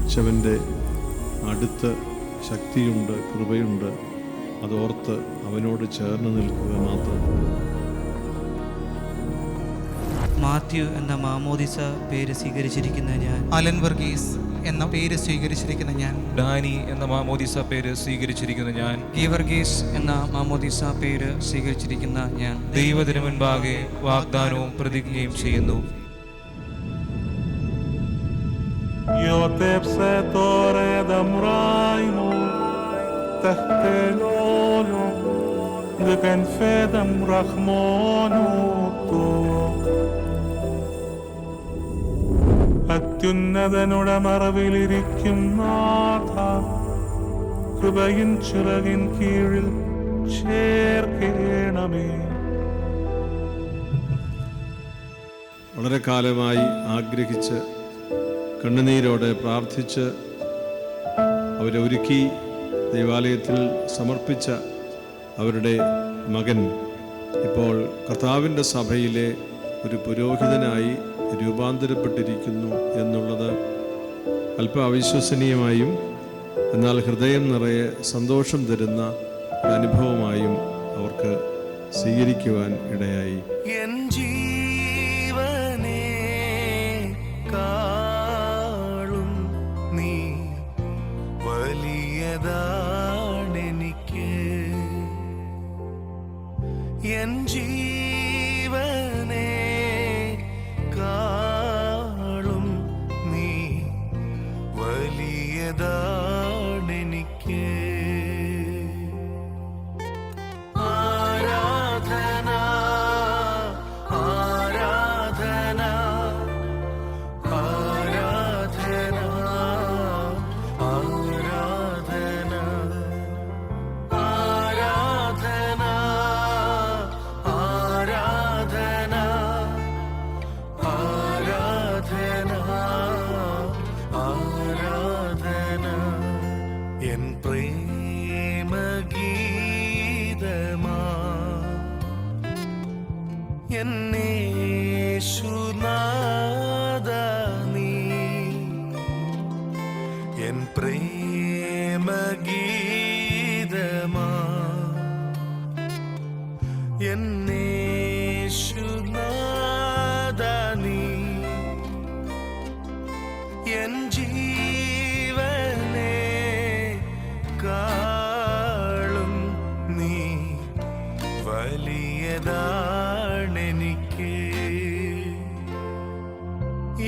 വിളിച്ചവൻ്റെ അടുത്ത് ശക്തിയുണ്ട്, കൃപയുണ്ട്. അതോർത്ത് അവനോട് ചേർന്ന് നിൽക്കുക മാത്രം. മാത്യു എന്ന മാമോദിസ പേര് സ്വീകരിച്ചിരിക്കുന്ന ഞാൻ. അലൻ വർഗീസ് എന്ന പേര് സ്വീകരിച്ചിരിക്കുന്ന ഞാൻ. ഡാനി എന്ന മാമോദിസ പേര് സ്വീകരിച്ചിരിക്കുന്ന ഞാൻ. ഗീവർഗീസ് എന്ന മാമോദിസ പേര് സ്വീകരിച്ചിരിക്കുന്ന ഞാൻ ദൈവത്തിനു മുൻപാകെ വാഗ്ദാനവും പ്രതിജ്ഞയും ചെയ്യുന്നു. അത്യുന്നതനുടെ മറവിലിരിക്കും നാഥ, കൃപയിൻ ചിറകിൻ കീഴിൽ ചേർക്കേണമേ. വളരെ കാലമായി ആഗ്രഹിച്ച് കണ്ണുനീരോടെ പ്രാർത്ഥിച്ച് അവരെ ഒരുക്കി ദൈവാലയത്തിൽ സമർപ്പിച്ച അവരുടെ മകൻ ഇപ്പോൾ കർത്താവിൻ്റെ സഭയിലെ ഒരു പുരോഹിതനായി രൂപാന്തരപ്പെട്ടിരിക്കുന്നു എന്നുള്ളത് അല്പം അവിശ്വസനീയമായും എന്നാൽ ഹൃദയം നിറയെ സന്തോഷം തരുന്ന ഒരു അനുഭവമായും അവർക്ക് സ്വീകരിക്കുവാൻ ഇടയായി. എൻ ജീവനെ കാളും നീ വലിയതാണെനിക്ക്, എൻ ജീവനെ കാളും നീ വലിയതാണെനിക്ക്. ആരാധന ആരാധന ആരാധന ആരാധന ആരാധന ആരാധന ആരാധന ആരാധന. എൻ പ്രേമഗീതമാ എന്നേശുനാഥ നീ, എൻ പ്രേമഗീതമാ എന്നേശുനാഥ നീ, എൻ ജീവനെ കാളും നീ വലിയതാണെനിക്ക്,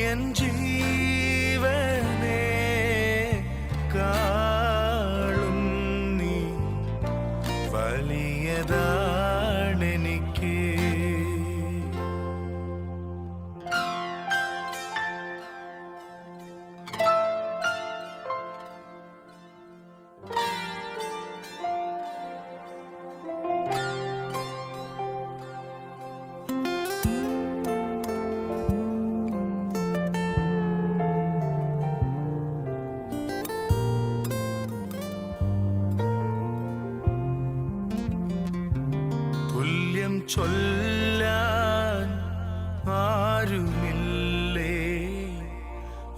എൻ ജീവനെ കാളും നീ വലിയതാണെനിക്ക്. തുല്യം ചൊല്ലാൻ ആരുമില്ലേ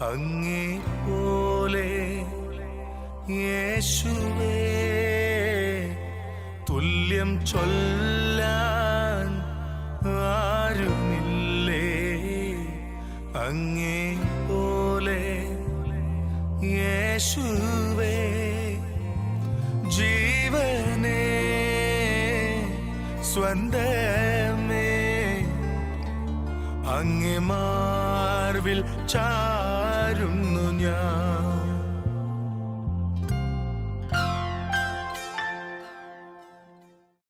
അങ്ങേ പോലെ യേശുവേ, തുല്യം ചൊല്ലാൻ ആരുമില്ലേ അങ്ങേ പോലെ യേശുവേ. ജീവനേ സ്വന്തമേ അങ്ങേ മാർവിൽ ചാരുന്നു ഞാൻ,